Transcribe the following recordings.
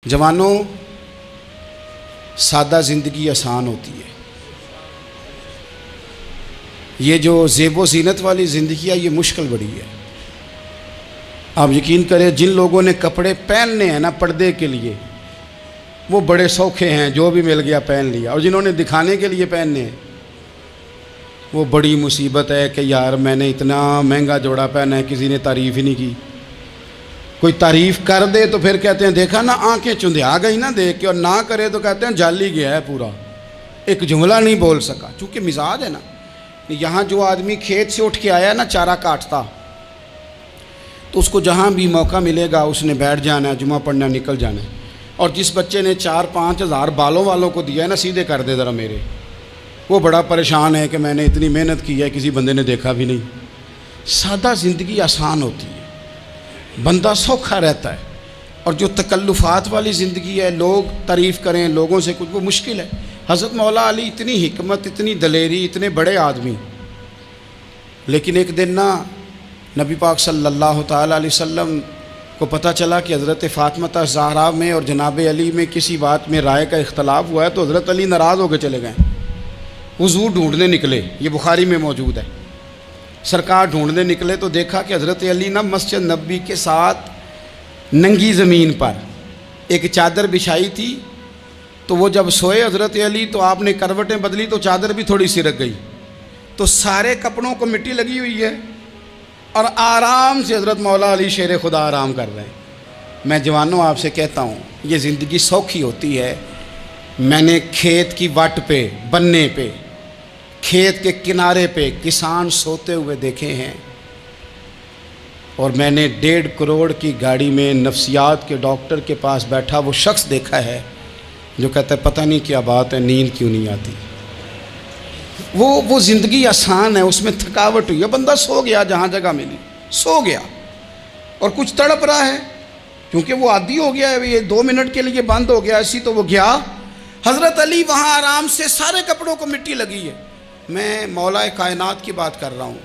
جوانوں، سادہ زندگی آسان ہوتی ہے۔ یہ جو زیب و زینت والی زندگی ہے یہ مشکل بڑی ہے۔ آپ یقین کریں، جن لوگوں نے کپڑے پہننے ہیں نا پردے کے لیے، وہ بڑے سوکھے ہیں، جو بھی مل گیا پہن لیا، اور جنہوں نے دکھانے کے لیے پہننے ہیں وہ بڑی مصیبت ہے کہ یار میں نے اتنا مہنگا جوڑا پہنا ہے، کسی نے تعریف ہی نہیں کی۔ کوئی تعریف کر دے تو پھر کہتے ہیں دیکھا نا، آنکھیں چندھیا گئی نا دیکھ کے، اور نہ کرے تو کہتے ہیں جل ہی گیا ہے پورا، ایک جملہ نہیں بول سکا۔ چونکہ مزاج ہے نا، یہاں جو آدمی کھیت سے اٹھ کے آیا نا چارہ کاٹتا، تو اس کو جہاں بھی موقع ملے گا اس نے بیٹھ جانا ہے، جمعہ پڑھنا، نکل جانا ہے۔ اور جس بچے نے 4-5 ہزار بالوں والوں کو دیا ہے نا، سیدھے کر دے ذرا میرے، وہ بڑا پریشان ہے کہ میں نے اتنی محنت کی ہے، کسی بندے نے دیکھا بھی نہیں۔ سادہ زندگی آسان ہوتی ہے، بندہ سوکھا رہتا ہے، اور جو تکلفات والی زندگی ہے، لوگ تعریف کریں، لوگوں سے کچھ، وہ مشکل ہے۔ حضرت مولا علی اتنی حکمت، اتنی دلیری، اتنے بڑے آدمی، لیکن ایک دن نا نبی پاک صلی اللہ تعالیٰ علیہ وسلم کو پتہ چلا کہ حضرت فاطمہ زہرا میں اور جناب علی میں کسی بات میں رائے کا اختلاف ہوا ہے، تو حضرت علی ناراض ہو کے چلے گئے، حضور ڈھونڈنے نکلے، یہ بخاری میں موجود ہے۔ سرکار ڈھونڈنے نکلے تو دیکھا کہ حضرت علی نا مسجد نبوی کے ساتھ ننگی زمین پر ایک چادر بچھائی تھی، تو وہ جب سوئے حضرت علی تو آپ نے کروٹیں بدلی تو چادر بھی تھوڑی سی رک گئی، تو سارے کپڑوں کو مٹی لگی ہوئی ہے، اور آرام سے حضرت مولا علی شیر خدا آرام کر رہے ہیں۔ میں جوانوں آپ سے کہتا ہوں، یہ زندگی سوکھی ہوتی ہے۔ میں نے کھیت کی وٹ پہ، بننے پہ، کھیت کے کنارے پہ کسان سوتے ہوئے دیکھے ہیں، اور میں نے 1.5 کروڑ کی گاڑی میں نفسیات کے ڈاکٹر کے پاس بیٹھا وہ شخص دیکھا ہے جو کہتا ہے پتہ نہیں کیا بات ہے، نیند کیوں نہیں آتی۔ وہ زندگی آسان ہے، اس میں تھکاوٹ ہوئی ہے، بندہ سو گیا، جہاں جگہ ملی سو گیا، اور کچھ تڑپ رہا ہے کیونکہ وہ عادی ہو گیا ہے، یہ 2 منٹ کے لیے بند ہو گیا، اسی تو وہ گیا۔ حضرت علی وہاں آرام سے، سارے کپڑوں کو مٹی لگی ہے۔ میں مولا کائنات کی بات کر رہا ہوں،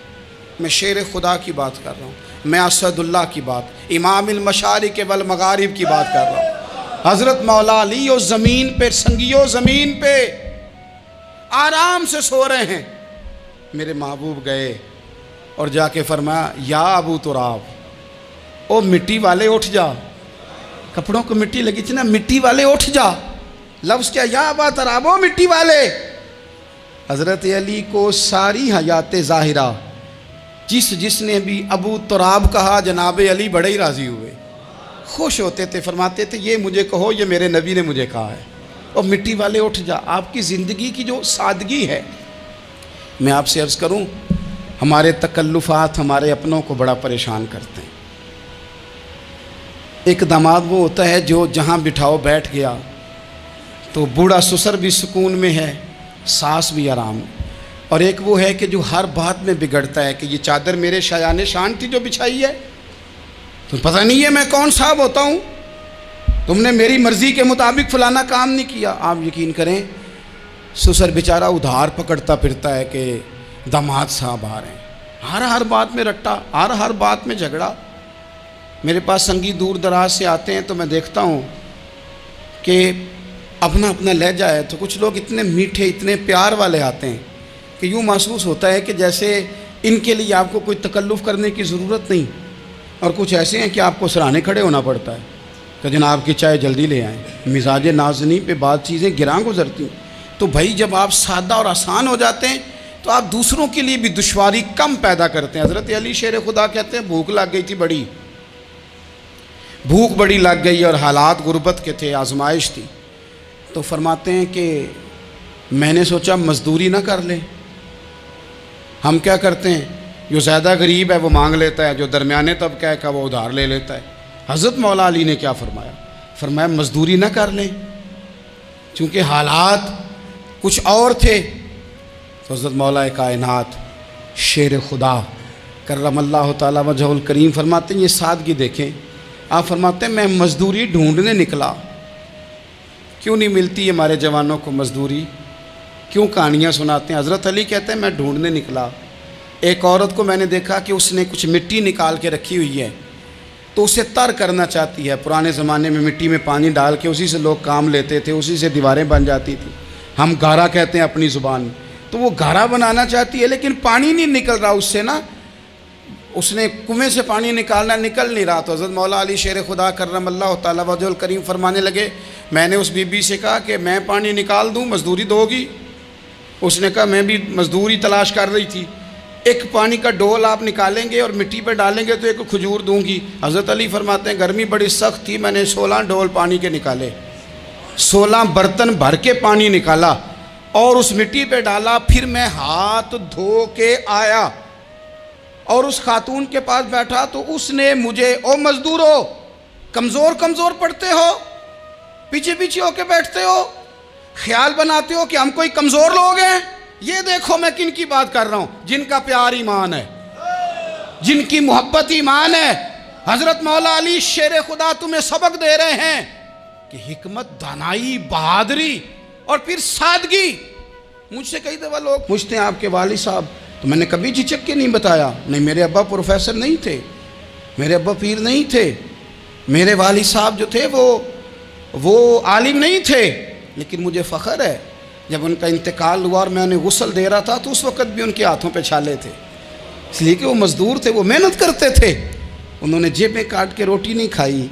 میں شیر خدا کی بات کر رہا ہوں، میں اسد اللہ کی بات، امام المشارق والمغارب کی بات کر رہا ہوں۔ حضرت مولا علی اور زمین پہ، سنگیو زمین پہ آرام سے سو رہے ہیں۔ میرے محبوب گئے اور جا کے فرمایا یا ابو تراب، او مٹی والے اٹھ جا، کپڑوں کو مٹی لگی تھی نا، مٹی والے اٹھ جا، لفظ کیا، یا ابا تراب، او مٹی والے۔ حضرت علی کو ساری حیات ظاہرہ جس نے بھی ابو تراب کہا، جناب علی بڑے ہی راضی ہوئے، خوش ہوتے تھے، فرماتے تھے یہ مجھے کہو، یہ میرے نبی نے مجھے کہا ہے، اور مٹی والے اٹھ جا۔ آپ کی زندگی کی جو سادگی ہے، میں آپ سے عرض کروں، ہمارے تکلفات ہمارے اپنوں کو بڑا پریشان کرتے ہیں۔ ایک داماد وہ ہوتا ہے جو جہاں بٹھاؤ بیٹھ گیا، تو بوڑھا سسر بھی سکون میں ہے، ساس بھی آرام ہے، اور ایک وہ ہے کہ جو ہر بات میں بگڑتا ہے کہ یہ چادر میرے شایان شان تھی جو بچھائی ہے، تو پتہ نہیں ہے میں کون صاحب ہوتا ہوں، تم نے میری مرضی کے مطابق فلانا کام نہیں کیا۔ آپ یقین کریں، سسر بیچارہ ادھار پکڑتا پھرتا ہے کہ داماد صاحب آ رہے ہیں، ہر بات میں رٹا، ہر بات میں جھگڑا۔ میرے پاس سنگی دور دراز سے آتے ہیں تو میں دیکھتا ہوں کہ اپنا اپنا لہجہ ہے، تو کچھ لوگ اتنے میٹھے، اتنے پیار والے آتے ہیں کہ یوں محسوس ہوتا ہے کہ جیسے ان کے لیے آپ کو کوئی تکلف کرنے کی ضرورت نہیں، اور کچھ ایسے ہیں کہ آپ کو سرانے کھڑے ہونا پڑتا ہے کہ جناب کی چائے جلدی لے آئیں۔ مزاج نازنی پہ بعض چیزیں گراں گزرتی ہیں، تو بھائی جب آپ سادہ اور آسان ہو جاتے ہیں تو آپ دوسروں کے لیے بھی دشواری کم پیدا کرتے ہیں۔ حضرت علی شیر خدا کہتے ہیں بھوک لگ گئی تھی، بڑی بھوک بڑی لگ گئی، اور حالات غربت کے تھے، آزمائش تھی، تو فرماتے ہیں کہ میں نے سوچا مزدوری نہ کر لیں۔ ہم کیا کرتے ہیں، جو زیادہ غریب ہے وہ مانگ لیتا ہے، جو درمیانے طبقہ ہے کا وہ ادھار لے لیتا ہے۔ حضرت مولا علی نے کیا فرمایا، فرمایا مزدوری نہ کر لیں، چونکہ حالات کچھ اور تھے۔ تو حضرت مولا کائنات شیر خدا کرم اللہ تعالیٰ وجہ الکریم فرماتے ہیں، یہ سادگی دیکھیں۔ آپ فرماتے ہیں میں مزدوری ڈھونڈنے نکلا، کیوں نہیں ملتی ہمارے جوانوں کو مزدوری، کیوں کہانیاں سناتے ہیں۔ حضرت علی کہتے ہیں میں ڈھونڈنے نکلا، ایک عورت کو میں نے دیکھا کہ اس نے کچھ مٹی نکال کے رکھی ہوئی ہے، تو اسے تر کرنا چاہتی ہے۔ پرانے زمانے میں مٹی میں پانی ڈال کے اسی سے لوگ کام لیتے تھے، اسی سے دیواریں بن جاتی تھیں، ہم گارا کہتے ہیں اپنی زبان میں۔ تو وہ گارا بنانا چاہتی ہے لیکن پانی نہیں نکل رہا اس سے نا، اس نے کنویں سے پانی نکالنا، نکل نہیں رہا۔ تو حضرت مولا علی شیر خدا کرم اللہ تعالیٰ وجہ الکریم فرمانے لگے، میں نے اس بی بی سے کہا کہ میں پانی نکال دوں، مزدوری دو گی؟ اس نے کہا میں بھی مزدوری تلاش کر رہی تھی، ایک پانی کا ڈول آپ نکالیں گے اور مٹی پہ ڈالیں گے تو ایک کھجور دوں گی۔ حضرت علی فرماتے ہیں گرمی بڑی سخت تھی، میں نے 16 ڈول پانی کے نکالے، 16 برتن بھر کے پانی نکالا اور اس مٹی پہ ڈالا، پھر میں ہاتھ دھو کے آیا اور اس خاتون کے پاس بیٹھا تو اس نے مجھے، او مزدورو کمزور کمزور پڑھتے ہو، پیچھے پیچھے ہو کے بیٹھتے ہو، خیال بناتے ہو کہ ہم کوئی کمزور لوگ ہیں، یہ دیکھو میں کن کی بات کر رہا ہوں، جن کا پیار ایمان ہے، جن کی محبت ایمان ہے۔ حضرت مولا علی شیر خدا تمہیں سبق دے رہے ہیں کہ حکمت، دانائی، بہادری اور پھر سادگی۔ مجھ سے کئی دفعہ لوگ پوچھتے ہیں آپ کے والد صاحب، تو میں نے کبھی جھجک کے نہیں بتایا، نہیں میرے ابا پروفیسر نہیں تھے، میرے ابا پیر نہیں تھے، میرے والد صاحب جو تھے وہ عالم نہیں تھے، لیکن مجھے فخر ہے جب ان کا انتقال ہوا اور میں انہیں غسل دے رہا تھا تو اس وقت بھی ان کے ہاتھوں پہ چھالے تھے، اس لیے کہ وہ مزدور تھے، وہ محنت کرتے تھے، انہوں نے جیبیں کاٹ کے روٹی نہیں کھائی،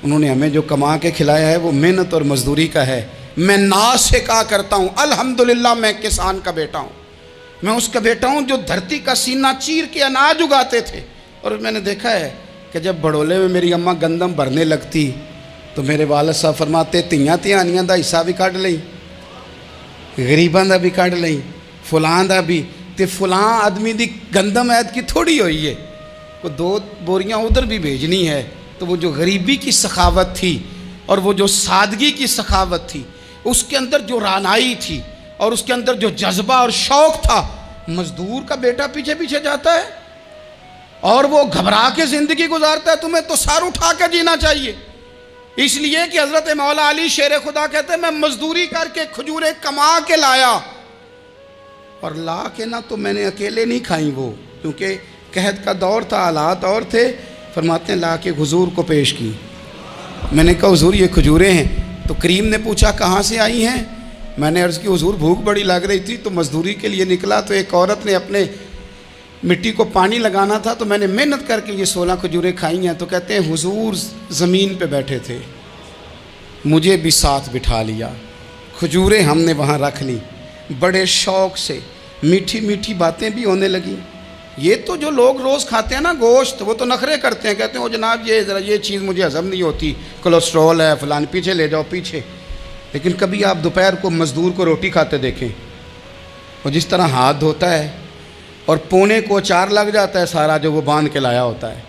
انہوں نے ہمیں جو کما کے کھلایا ہے وہ محنت اور مزدوری کا ہے۔ میں ناز سے کہا کرتا ہوں الحمدللہ میں کسان کا بیٹا ہوں، میں اس کا بیٹا ہوں جو دھرتی کا سینہ چیر کے اناج اگاتے تھے۔ اور میں نے دیکھا ہے کہ جب بڑولے میں میری اماں گندم بھرنے لگتی تو میرے والد صاحب فرماتے تیاں تیانیاں دا حصہ بھی کٹ لئی، غریباں دا بھی کٹ لئی، فلاں دا بھی، تے فلاں آدمی دی گندم عید کی تھوڑی ہوئی ہے، وہ 2 بوریاں ادھر بھی بھیجنی ہے۔ تو وہ جو غریبی کی سخاوت تھی اور وہ جو سادگی کی سخاوت تھی، اس کے اندر جو رانائی تھی اور اس کے اندر جو جذبہ اور شوق تھا، مزدور کا بیٹا پیچھے پیچھے جاتا ہے اور وہ گھبرا کے زندگی گزارتا ہے، تمہیں تو سر اٹھا کے جینا چاہیے۔ اس لیے کہ حضرت مولا علی شیر خدا کہتے ہیں میں مزدوری کر کے کھجوریں کما کے لایا، اور لا کے نہ تو میں نے اکیلے نہیں کھائیں وہ، کیونکہ قحط کا دور تھا، حالات اور تھے، فرماتے ہیں لا کے حضور کو پیش کی۔ میں نے کہا حضور یہ کھجوریں ہیں، تو کریم نے پوچھا کہاں سے آئی ہیں؟ میں نے عرض کی حضور بھوک بڑی لگ رہی تھی تو مزدوری کے لیے نکلا، تو ایک عورت نے اپنے مٹی کو پانی لگانا تھا تو میں نے محنت کر کے یہ 16 کھجوریں کھائی ہیں۔ تو کہتے ہیں حضور زمین پہ بیٹھے تھے، مجھے بھی ساتھ بٹھا لیا، کھجوریں ہم نے وہاں رکھ لی، بڑے شوق سے میٹھی میٹھی باتیں بھی ہونے لگیں۔ یہ تو جو لوگ روز کھاتے ہیں نا گوشت، وہ تو نخرے کرتے ہیں، کہتے ہیں وہ جناب یہ ذرا یہ چیز مجھے ہضم نہیں ہوتی، کولیسٹرول ہے فلان، پیچھے لے جاؤ پیچھے۔ لیکن کبھی آپ دوپہر کو مزدور کو روٹی کھاتے دیکھیں، وہ جس طرح ہاتھ دھوتا ہے اور پونے کو اچار لگ جاتا ہے سارا جو وہ باندھ کے لایا ہوتا ہے،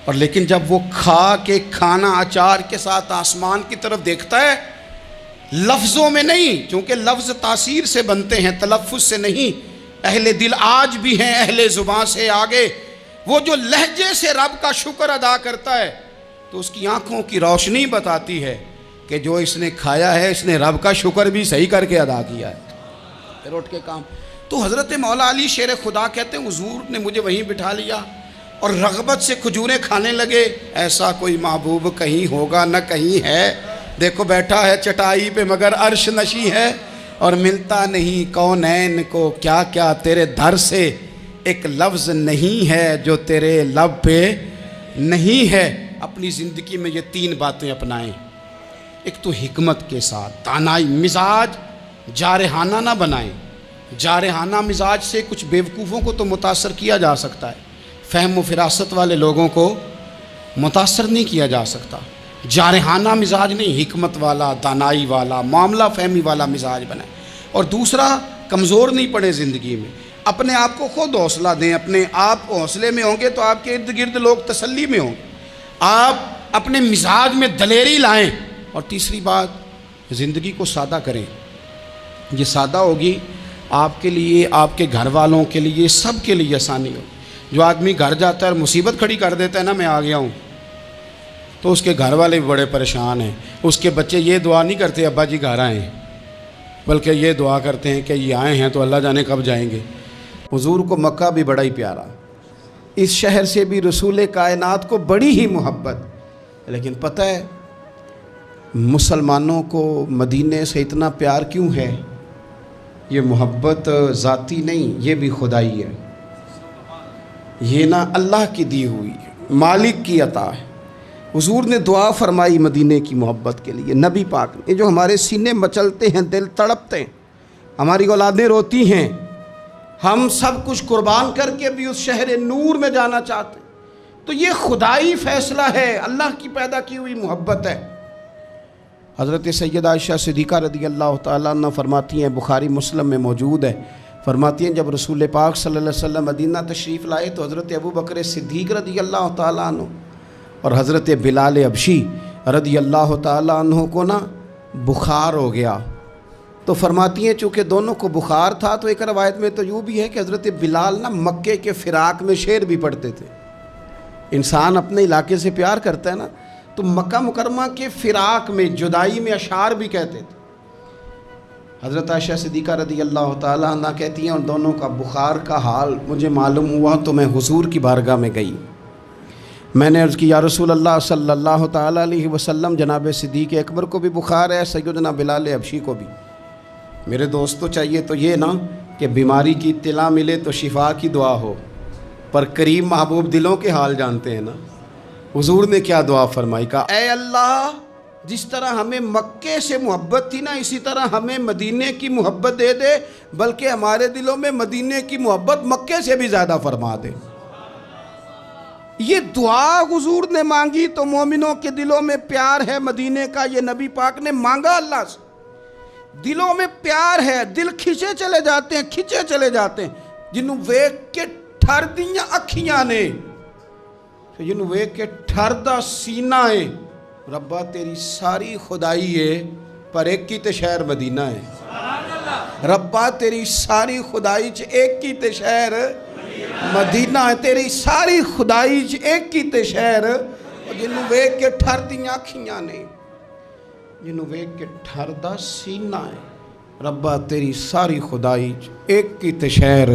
اور لیکن جب وہ کھا کے کھانا اچار کے ساتھ آسمان کی طرف دیکھتا ہے، لفظوں میں نہیں، چونکہ لفظ تاثیر سے بنتے ہیں تلفظ سے نہیں، اہل دل آج بھی ہیں اہل زبان سے آگے، وہ جو لہجے سے رب کا شکر ادا کرتا ہے تو اس کی آنکھوں کی روشنی بتاتی ہے کہ جو اس نے کھایا ہے اس نے رب کا شکر بھی صحیح کر کے ادا کیا ہے، پھر اٹھ کے کام۔ تو حضرت مولا علی شیر خدا کہتے ہیں حضور نے مجھے وہیں بٹھا لیا اور رغبت سے کھجوریں کھانے لگے۔ ایسا کوئی محبوب کہیں ہوگا نہ کہیں ہے، دیکھو بیٹھا ہے چٹائی پہ مگر عرش نشی ہے، اور ملتا نہیں کونین کو کیا کیا تیرے در سے، ایک لفظ نہیں ہے جو تیرے لب پہ نہیں ہے۔ اپنی زندگی میں یہ 3 باتیں اپنائیں، ایک تو حکمت کے ساتھ دانائی، مزاج جارحانہ نہ بنائیں، جارحانہ مزاج سے کچھ بیوقوفوں کو تو متاثر کیا جا سکتا ہے، فہم و فراست والے لوگوں کو متاثر نہیں کیا جا سکتا۔ جارحانہ مزاج نہیں، حکمت والا، دانائی والا، معاملہ فہمی والا مزاج بنائیں۔ اور دوسرا، کمزور نہیں پڑے زندگی میں، اپنے آپ کو خود حوصلہ دیں، اپنے آپ حوصلے میں ہوں گے تو آپ کے ارد گرد لوگ تسلی میں ہوں گے، آپ اپنے مزاج میں دلیری لائیں۔ اور تیسری بات، زندگی کو سادہ کریں، یہ سادہ ہوگی آپ کے لیے، آپ کے گھر والوں کے لیے، سب کے لیے آسانی ہو۔ جو آدمی گھر جاتا ہے اور مصیبت کھڑی کر دیتا ہے نا میں آ گیا ہوں، تو اس کے گھر والے بھی بڑے پریشان ہیں، اس کے بچے یہ دعا نہیں کرتے ابا جی گھر آئیں، بلکہ یہ دعا کرتے ہیں کہ یہ آئے ہیں تو اللہ جانے کب جائیں گے۔ حضور کو مکہ بھی بڑا ہی پیارا، اس شہر سے بھی رسول کائنات کو بڑی ہی محبت. لیکن پتہ ہے مسلمانوں کو مدینے سے اتنا پیار کیوں ہے؟ یہ محبت ذاتی نہیں، یہ بھی خدائی ہے. یہ نہ اللہ کی دی ہوئی ہے، مالک کی عطا ہے. حضور نے دعا فرمائی مدینے کی محبت کے لیے. نبی پاک نے، جو ہمارے سینے مچلتے ہیں، دل تڑپتے ہیں، ہماری اولادیں روتی ہیں، ہم سب کچھ قربان کر کے بھی اس شہر نور میں جانا چاہتے ہیں، تو یہ خدائی فیصلہ ہے، اللہ کی پیدا کی ہوئی محبت ہے. حضرت سیدہ عائشہ صدیقہ رضی اللہ تعالیٰ عنہ فرماتی ہیں، بخاری مسلم میں موجود ہے، فرماتی ہیں جب رسول پاک صلی اللہ علیہ وسلم مدینہ تشریف لائے تو حضرت ابو بکر صدیق رضی اللہ تعالیٰ عنہ اور حضرت بلال حبشی رضی اللہ تعالیٰ عنہ کو نا بخار ہو گیا. تو فرماتی ہیں چونکہ دونوں کو بخار تھا تو ایک روایت میں تو یوں بھی ہے کہ حضرت بلال نا مکے کے فراق میں شعر بھی پڑھتے تھے. انسان اپنے علاقے سے پیار کرتا ہے نا، تو مکہ مکرمہ کے فراق میں، جدائی میں اشعار بھی کہتے تھے. حضرت عائشہ صدیقہ رضی اللہ تعالیٰ عنہ کہتی ہیں اور دونوں کا بخار کا حال مجھے معلوم ہوا تو میں حضور کی بارگاہ میں گئی. میں نے عرض کی یا رسول اللہ صلی اللہ تعالیٰ علیہ وسلم، جناب صدیق اکبر کو بھی بخار ہے، سیدنا بلال حبشی کو بھی. میرے دوستو چاہیے تو یہ نا کہ بیماری کی اطلاع ملے تو شفا کی دعا ہو، پر کریم محبوب دلوں کے حال جانتے ہیں نا. حضور نے کیا دعا فرمائی؟ کہا اے اللہ، جس طرح ہمیں مکے سے محبت تھی نا، اسی طرح ہمیں مدینے کی محبت دے دے، بلکہ ہمارے دلوں میں مدینے کی محبت مکے سے بھی زیادہ فرما دے. یہ دعا حضور نے مانگی تو مومنوں کے دلوں میں پیار ہے مدینے کا، یہ نبی پاک نے مانگا اللہ سے. دلوں میں پیار ہے، دل کھچے چلے جاتے ہیں جنہوں ویک کے ٹھر دیاں اکھیاں نے، جنہوں ویک کے ٹھر دا سینہ ہے. ربا تیری ساری خدائی ہے پر ایک کی تے شہر مدینہ ہے. ربا تیری ساری خدائی چ ایک کی تے شہر مدینہ ہے. تیری ساری خدائی چ ایک کی تے شہر، جنہوں ویک کے ٹھر دیاں اکھیاں نے، جنہوں ویک کے ٹھر دا سینہ ہے. ربا تیری ساری خدائی چ ایک کی تے شہر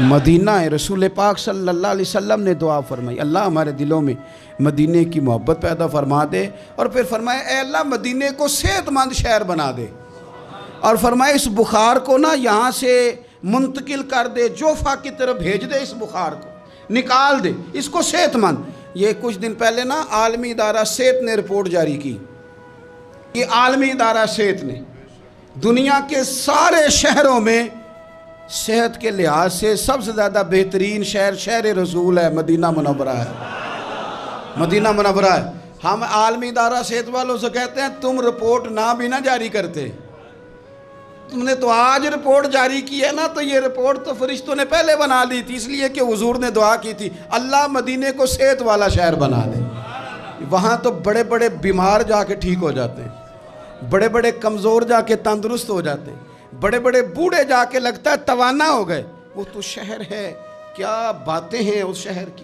مدینہ ہے. رسول پاک صلی اللہ علیہ وسلم نے دعا فرمائی، اللہ ہمارے دلوں میں مدینے کی محبت پیدا فرما دے. اور پھر فرمائے اے اللہ مدینے کو صحت مند شہر بنا دے، اور فرمائے اس بخار کو نا یہاں سے منتقل کر دے، جوفا کی طرف بھیج دے، اس بخار کو نکال دے، اس کو صحت مند. یہ کچھ دن پہلے نا عالمی ادارہ صحت نے رپورٹ جاری کی. یہ عالمی ادارہ صحت نے دنیا کے سارے شہروں میں صحت کے لحاظ سے سب سے زیادہ بہترین شہر شہر رسول ہے، مدینہ منورہ ہے. مدینہ منورہ ہے. ہم عالمی ادارہ صحت والوں سے کہتے ہیں تم رپورٹ نہ بھی نہ جاری کرتے، تم نے تو آج رپورٹ جاری کی ہے نا، تو یہ رپورٹ تو فرشتوں نے پہلے بنا لی تھی، اس لیے کہ حضور نے دعا کی تھی اللہ مدینے کو صحت والا شہر بنا دے. وہاں تو بڑے بڑے بیمار جا کے ٹھیک ہو جاتے ہیں، بڑے بڑے کمزور جا کے تندرست ہو جاتے ہیں، بڑے بڑے بوڑھے جا کے لگتا ہے توانا ہو گئے. وہ تو شہر ہے، کیا باتیں ہیں اس شہر کی.